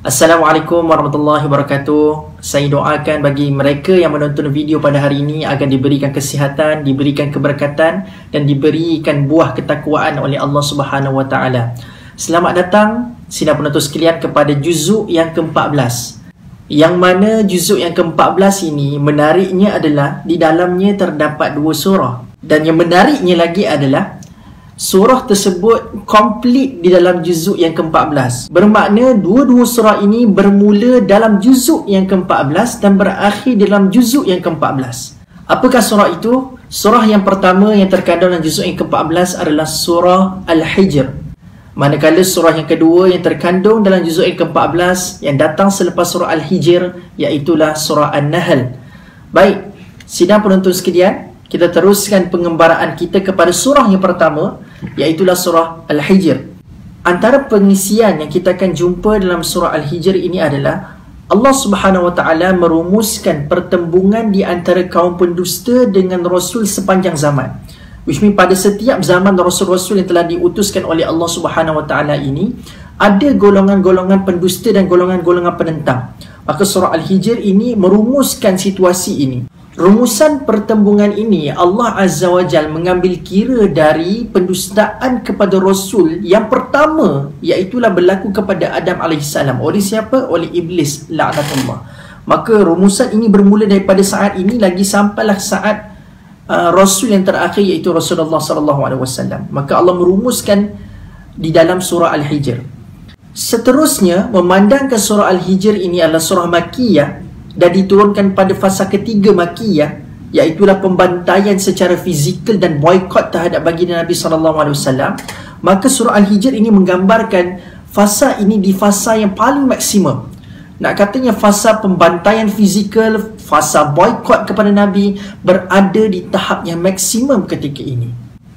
Assalamualaikum warahmatullahi wabarakatuh. Saya doakan bagi mereka yang menonton video pada hari ini agar diberikan kesihatan, diberikan keberkatan dan diberikan buah ketakwaan oleh Allah Subhanahu Wa Taala. Selamat datang sidang penonton sekalian kepada juzuk yang ke-14. Yang mana juzuk yang ke-14 ini menariknya adalah di dalamnya terdapat dua surah. Dan yang menariknya lagi adalah surah tersebut komplit di dalam juzuk yang ke-14. Bermakna dua-dua surah ini bermula dalam juzuk yang ke-14 dan berakhir dalam juzuk yang ke-14. Apakah surah itu? Surah yang pertama yang terkandung dalam juzuk yang ke-14 adalah surah Al-Hijr. Manakala surah yang kedua yang terkandung dalam juzuk yang ke-14 yang datang selepas surah Al-Hijr iaitulah surah An-Nahl. Baik, sidang penonton sekalian, kita teruskan pengembaraan kita kepada surah yang pertama, iaitulah surah Al-Hijr. Antara pengisian yang kita akan jumpa dalam surah Al-Hijr ini adalah Allah Subhanahu Wa Taala merumuskan pertembungan di antara kaum pendusta dengan Rasul sepanjang zaman. Which means pada setiap zaman Rasul-Rasul yang telah diutuskan oleh Allah Subhanahu Wa Taala ini, ada golongan-golongan pendusta dan golongan-golongan penentang. Maka surah Al-Hijr ini merumuskan situasi ini. Rumusan pertembungan ini Allah Azza wa Jal mengambil kira dari pendustaan kepada Rasul yang pertama, iaitulah berlaku kepada Adam AS. Oleh siapa? Oleh Iblis, la'natullah. Maka rumusan ini bermula daripada saat ini lagi sampailah saat Rasul yang terakhir, iaitu Rasulullah SAW. Maka Allah merumuskan di dalam surah Al-Hijr. Seterusnya, memandangkan surah Al-Hijr ini adalah surah Makkiyah dan diturunkan pada fasa ketiga Makkiyah, iaitulah pembantaian secara fizikal dan boikot terhadap baginda Nabi SAW. Maka surah Al-Hijr ini menggambarkan fasa ini di fasa yang paling maksimum. Nak katanya fasa pembantaian fizikal, fasa boikot kepada Nabi berada di tahap yang maksimum ketika ini.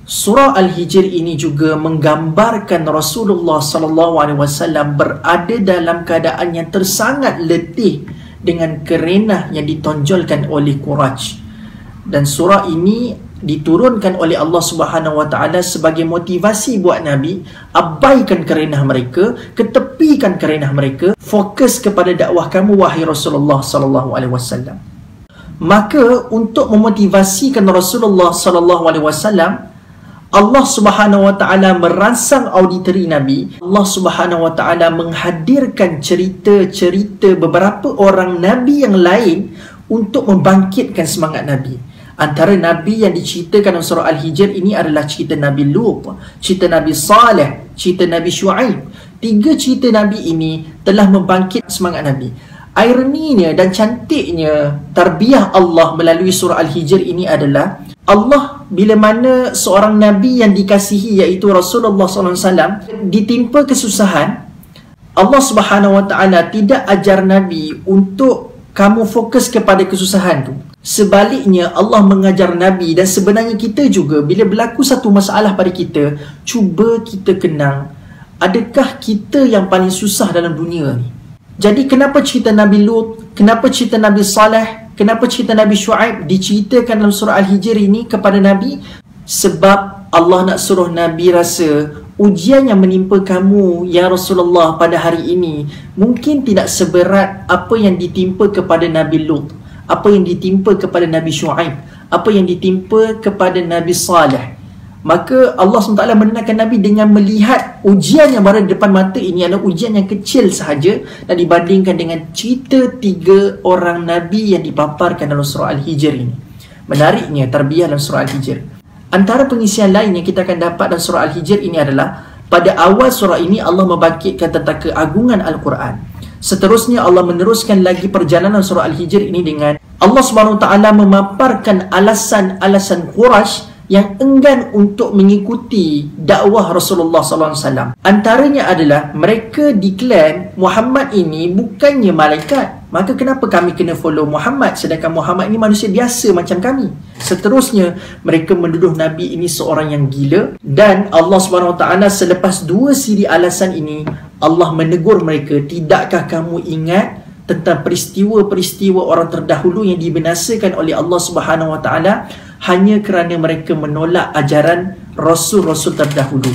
Surah Al-Hijr ini juga menggambarkan Rasulullah SAW berada dalam keadaan yang tersangat letih dengan kerenah yang ditonjolkan oleh Quraisy. Dan surah ini diturunkan oleh Allah Subhanahu Wa Taala sebagai motivasi buat Nabi, abaikan kerenah mereka, ketepikan kerenah mereka, fokus kepada dakwah kamu wahai Rasulullah sallallahu alaihi wasallam. Maka untuk memotivasikan Rasulullah sallallahu alaihi wasallam, Allah Subhanahu Wa Taala merangsang auditori Nabi. Allah Subhanahu Wa Taala menghadirkan cerita-cerita beberapa orang Nabi yang lain untuk membangkitkan semangat Nabi. Antara Nabi yang diceritakan dalam surah Al-Hijr ini adalah cerita Nabi Lut, cerita Nabi Saleh, cerita Nabi Syuaib. Tiga cerita Nabi ini telah membangkit semangat Nabi. Ironinya dan cantiknya tarbiyah Allah melalui surah Al-Hijr ini adalah Allah bila mana seorang Nabi yang dikasihi iaitu Rasulullah SAW ditimpa kesusahan, Allah Subhanahu Wa Taala tidak ajar Nabi untuk kamu fokus kepada kesusahan tu. Sebaliknya Allah mengajar Nabi, dan sebenarnya kita juga bila berlaku satu masalah pada kita, cuba kita kenang, adakah kita yang paling susah dalam dunia ni? Jadi kenapa cerita Nabi Lut, kenapa cerita Nabi Saleh, kenapa cerita Nabi Syuaib diceritakan dalam surah Al-Hijr ini kepada Nabi? Sebab Allah nak suruh Nabi rasa ujian yang menimpa kamu ya Rasulullah pada hari ini mungkin tidak seberat apa yang ditimpa kepada Nabi Lut, apa yang ditimpa kepada Nabi Syuaib, apa yang ditimpa kepada Nabi Saleh. Maka Allah SWT menenangkan Nabi dengan melihat ujian yang berada di depan mata ini adalah ujian yang kecil sahaja dan dibandingkan dengan cerita tiga orang Nabi yang dipaparkan dalam surah Al-Hijr ini. Menariknya tarbiyah dalam surah Al-Hijr. Antara pengisian lain yang kita akan dapat dalam surah Al-Hijr ini adalah pada awal surah ini Allah membangkitkan tentang keagungan Al-Quran. Seterusnya Allah meneruskan lagi perjalanan surah Al-Hijr ini dengan Allah SWT memaparkan alasan-alasan Quraisy yang enggan untuk mengikuti dakwah Rasulullah SAW. Antaranya adalah mereka declare Muhammad ini bukannya malaikat. Maka kenapa kami kena follow Muhammad sedangkan Muhammad ini manusia biasa macam kami? Seterusnya mereka menuduh Nabi ini seorang yang gila. Dan Allah SWT selepas dua siri alasan ini, Allah menegur mereka, tidakkah kamu ingat tentang peristiwa-peristiwa orang terdahulu yang dibinasakan oleh Allah Subhanahu Wa Taala hanya kerana mereka menolak ajaran Rasul-Rasul terdahulu.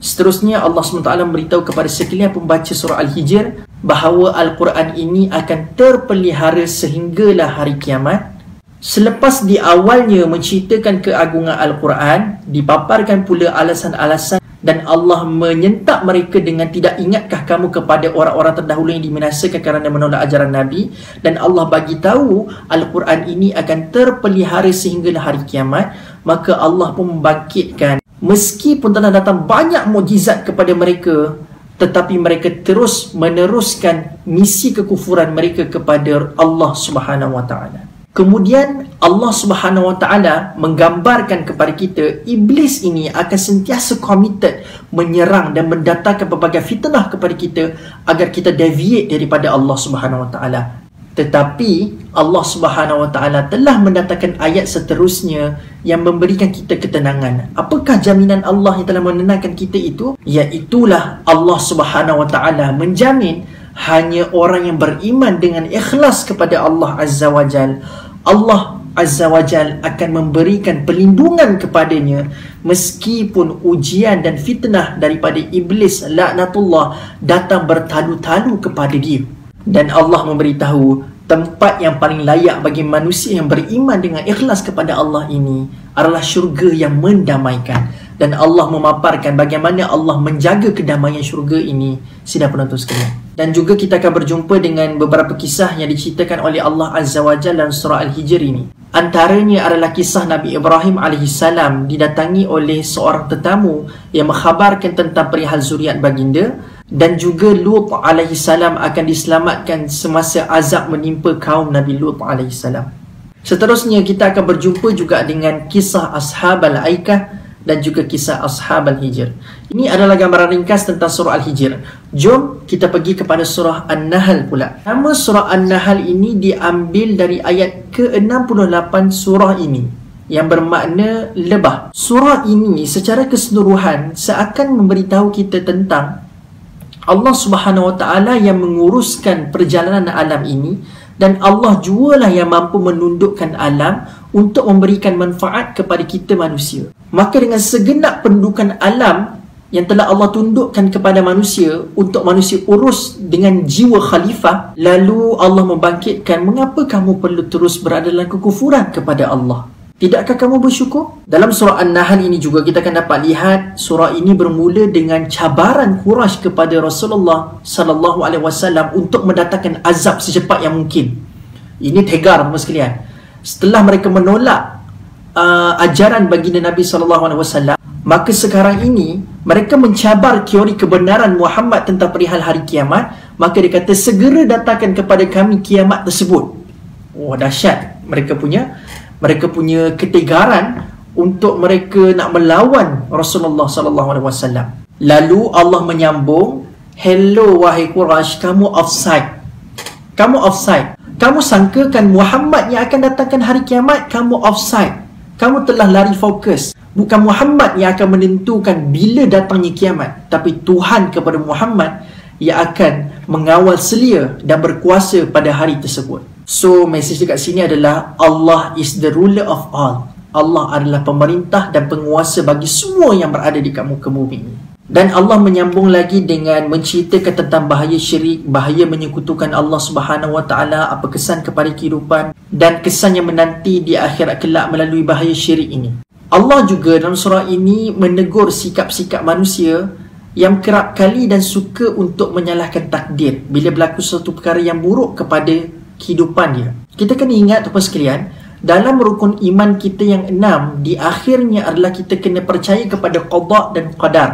Seterusnya Allah SWT memberitahu kepada sekalian pembaca surah Al-Hijr, bahawa Al-Quran ini akan terpelihara sehinggalah hari kiamat. Selepas di awalnya menceritakan keagungan Al-Quran, dipaparkan pula alasan-alasan dan Allah menyentak mereka dengan tidak ingatkah kamu kepada orang-orang terdahulu yang diminasakan kerana menolak ajaran Nabi, dan Allah bagi tahu Al-Quran ini akan terpelihara sehinggalah hari kiamat. Maka Allah pun membangkitkan, meskipun telah datang banyak mukjizat kepada mereka, tetapi mereka terus meneruskan misi kekufuran mereka kepada Allah Subhanahu Wa Taala. Kemudian Allah Subhanahu Wa Taala menggambarkan kepada kita iblis ini akan sentiasa committed menyerang dan mendatangkan pelbagai fitnah kepada kita agar kita deviate daripada Allah Subhanahu Wa Taala. Tetapi Allah Subhanahu Wa Taala telah mendatangkan ayat seterusnya yang memberikan kita ketenangan. Apakah jaminan Allah yang telah menenangkan kita itu? Iaitulah Allah Subhanahu Wa Taala menjamin hanya orang yang beriman dengan ikhlas kepada Allah Azza wa Jal, Allah Azza wa Jal akan memberikan perlindungan kepadanya meskipun ujian dan fitnah daripada iblis laknatullah datang bertalu-talu kepada dia. Dan Allah memberitahu tempat yang paling layak bagi manusia yang beriman dengan ikhlas kepada Allah ini adalah syurga yang mendamaikan. Dan Allah memaparkan bagaimana Allah menjaga kedamaian syurga ini, sidang penonton sekalian. Dan juga kita akan berjumpa dengan beberapa kisah yang diceritakan oleh Allah Azza wa Jalla dalam surah Al-Hijr ini. Antaranya adalah kisah Nabi Ibrahim AS didatangi oleh seorang tetamu yang mengkhabarkan tentang perihal zuriat baginda. Dan juga Lut AS akan diselamatkan semasa azab menimpa kaum Nabi Lut AS. Seterusnya kita akan berjumpa juga dengan kisah Ashab Al-Aikah dan juga kisah Ashab Al-Hijr. Ini adalah gambaran ringkas tentang surah Al-Hijr. Jom kita pergi kepada surah An-Nahl pula. Nama surah An-Nahl ini diambil dari ayat ke-68 surah ini, yang bermakna lebah. Surah ini secara keseluruhan seakan memberitahu kita tentang Allah Subhanahu Wa Taala yang menguruskan perjalanan alam ini, dan Allah jugalah yang mampu menundukkan alam untuk memberikan manfaat kepada kita manusia. Maka dengan segenap pendudukan alam yang telah Allah tundukkan kepada manusia untuk manusia urus dengan jiwa khalifah, lalu Allah membangkitkan, mengapa kamu perlu terus berada dalam kekufuran kepada Allah? Tidakkah kamu bersyukur? Dalam surah An-Nahl ini juga kita akan dapat lihat surah ini bermula dengan cabaran Quraisy kepada Rasulullah sallallahu alaihi wasallam untuk mendatangkan azab secepat yang mungkin. Ini tegar teman sekalian. Setelah mereka menolak ajaran baginda Nabi sallallahu alaihi wasallam, maka sekarang ini mereka mencabar teori kebenaran Muhammad tentang perihal hari kiamat. Maka dia kata, segera datangkan kepada kami kiamat tersebut. Oh, dahsyat mereka punya ketegaran untuk mereka nak melawan Rasulullah sallallahu alaihi wasallam. Lalu Allah menyambung, hello wahai Quraisy, kamu offside. Kamu offside. Kamu sangkakan Muhammad yang akan datangkan hari kiamat, kamu offside. Kamu telah lari fokus. Bukan Muhammad yang akan menentukan bila datangnya kiamat, tapi Tuhan kepada Muhammad yang akan mengawal selia dan berkuasa pada hari tersebut. So, mesej dekat sini adalah Allah is the ruler of all. Allah adalah pemerintah dan penguasa bagi semua yang berada di muka bumi ini. Dan Allah menyambung lagi dengan menceritakan tentang bahaya syirik, bahaya menyekutukan Allah Subhanahu Wa Taala, apa kesan kepada kehidupan dan kesan yang menanti di akhirat kelak melalui bahaya syirik ini. Allah juga dalam surah ini menegur sikap-sikap manusia yang kerap kali dan suka untuk menyalahkan takdir bila berlaku suatu perkara yang buruk kepada kehidupan dia. Kita kena ingat tuan sekalian, dalam rukun iman kita yang 6, di akhirnya adalah kita kena percaya kepada qada dan qadar.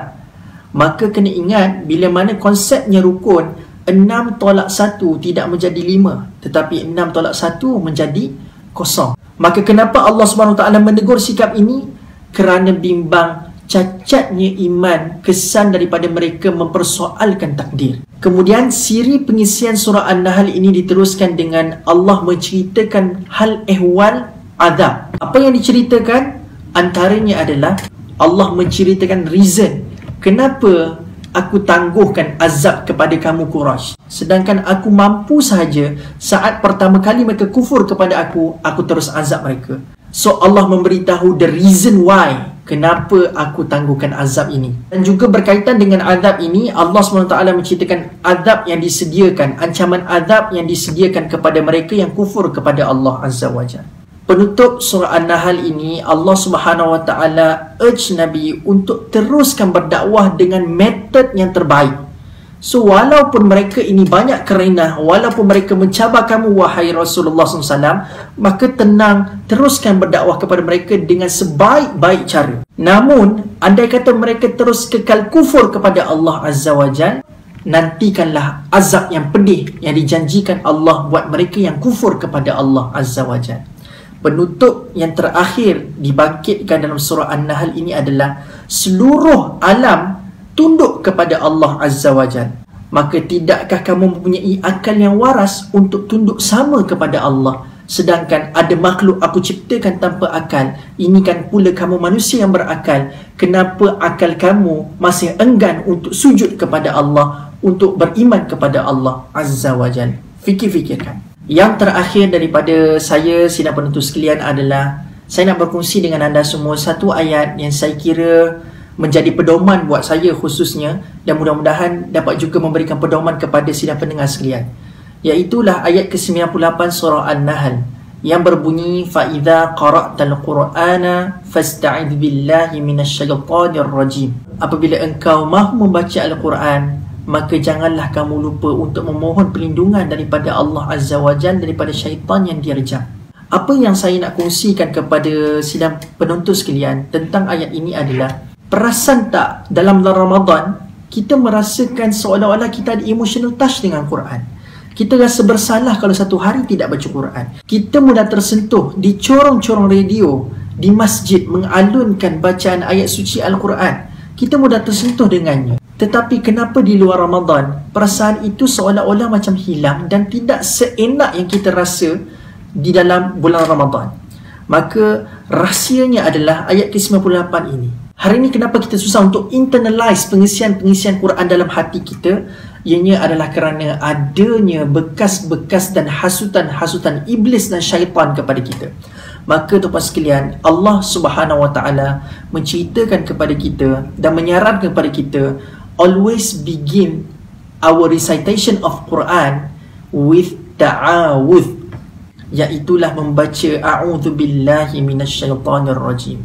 Maka kena ingat, bila mana konsepnya rukun, 6 tolak 1 tidak menjadi 5, tetapi 6 tolak 1 menjadi kosong. Maka kenapa Allah SWT menegur sikap ini? Kerana bimbang cacatnya iman, kesan daripada mereka mempersoalkan takdir. Kemudian siri pengisian surah An-Nahl ini diteruskan dengan Allah menceritakan hal ehwal azab. Apa yang diceritakan? Antaranya adalah Allah menceritakan reason kenapa aku tangguhkan azab kepada kamu Quraisy, sedangkan aku mampu sahaja saat pertama kali mereka kufur kepada aku terus azab mereka. So Allah memberitahu the reason why kenapa aku tangguhkan azab ini. Dan juga berkaitan dengan azab ini, Allah SWT menceritakan azab yang disediakan, ancaman azab yang disediakan kepada mereka yang kufur kepada Allah Azza wa Jalla. Penutup surah An-Nahl ini, Allah SWT urge Nabi untuk teruskan berdakwah dengan metod yang terbaik. So walaupun mereka ini banyak kerenah, walaupun mereka mencabar kamu wahai Rasulullah SAW, maka tenang, teruskan berdakwah kepada mereka dengan sebaik-baik cara. Namun andai kata mereka terus kekal kufur kepada Allah Azza wa Jalla, nantikanlah azab yang pedih yang dijanjikan Allah buat mereka yang kufur kepada Allah Azza wa Jalla. Penutup yang terakhir dibangkitkan dalam surah An-Nahl ini adalah seluruh alam tunduk kepada Allah Azza wa Jalla. Maka tidakkah kamu mempunyai akal yang waras untuk tunduk sama kepada Allah, sedangkan ada makhluk aku ciptakan tanpa akal? Ini kan pula kamu manusia yang berakal. Kenapa akal kamu masih enggan untuk sujud kepada Allah, untuk beriman kepada Allah Azza wa Jalla? Fikir-fikirkan. Yang terakhir daripada saya, sidang penuntut sekalian, adalah saya nak berkongsi dengan anda semua satu ayat yang saya kira menjadi pedoman buat saya khususnya, dan mudah-mudahan dapat juga memberikan pedoman kepada sidang pendengar sekalian. Iaitulah ayat ke-98 surah An-Nahl yang berbunyi, فَإِذَا قَرَأْتَ الْقُرْآنَ فَاسْتَعِذْ بِاللَّهِ مِنَ الشَّيْطَانِ الرَّجِيمِ. Apabila engkau mahu membaca Al-Quran, maka janganlah kamu lupa untuk memohon perlindungan daripada Allah Azza wa Jalla daripada syaitan yang direjam. Apa yang saya nak kongsikan kepada sidang penonton sekalian tentang ayat ini adalah, perasan tak dalam bulan Ramadan kita merasakan seolah-olah kita ada emotional touch dengan Quran. Kita rasa bersalah kalau satu hari tidak baca Quran. Kita mudah tersentuh di corong-corong radio, di masjid mengalunkan bacaan ayat suci Al-Quran. Kita mudah tersentuh dengannya. Tetapi kenapa di luar Ramadan perasaan itu seolah-olah macam hilang dan tidak seenak yang kita rasa di dalam bulan Ramadan? Maka rahsianya adalah ayat ke-98 ini. Hari ini kenapa kita susah untuk internalize pengisian-pengisian Quran dalam hati kita? Ianya adalah kerana adanya bekas-bekas dan hasutan-hasutan iblis dan syaitan kepada kita. Maka tuan-tuan sekalian, Allah Subhanahu wa taala menceritakan kepada kita dan menyarankan kepada kita, always begin our recitation of Quran with ta'awudh, iaitulah membaca a'udzubillahi minasyaitanir rajim.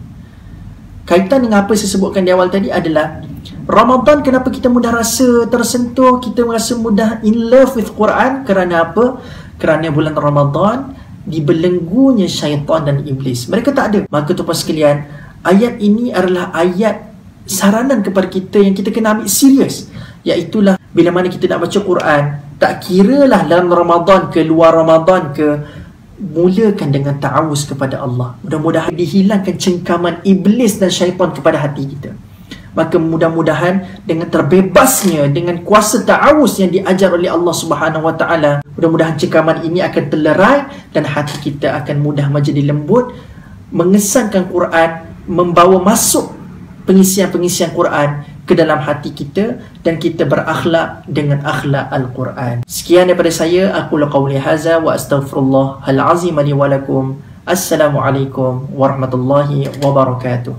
Kaitan dengan apa saya sebutkan di awal tadi adalah Ramadan, kenapa kita mudah rasa tersentuh, kita merasa mudah in love with Quran? Kerana apa? Kerana bulan Ramadan dibelenggunya syaitan dan iblis. Mereka tak ada. Maka tuan-tuan sekalian, ayat ini adalah ayat saranan kepada kita yang kita kena ambil serius. Iaitulah bila mana kita nak baca Quran, tak kiralah dalam Ramadan ke luar Ramadan ke, mulakan dengan ta'awuz kepada Allah. Mudah-mudahan dihilangkan cengkaman iblis dan syaitan kepada hati kita. Maka mudah-mudahan dengan terbebasnya, dengan kuasa ta'awuz yang diajar oleh Allah Subhanahu wa taala, mudah-mudahan cengkaman ini akan terlerai dan hati kita akan mudah menjadi lembut, mengesankan Quran, membawa masuk pengisian-pengisian Quran ke dalam hati kita, dan kita berakhlak dengan akhlak Al-Quran. Sekian daripada saya. Aku qauli hadza wa astaghfirullahal azim li wa lakum. Assalamualaikum warahmatullahi wabarakatuh.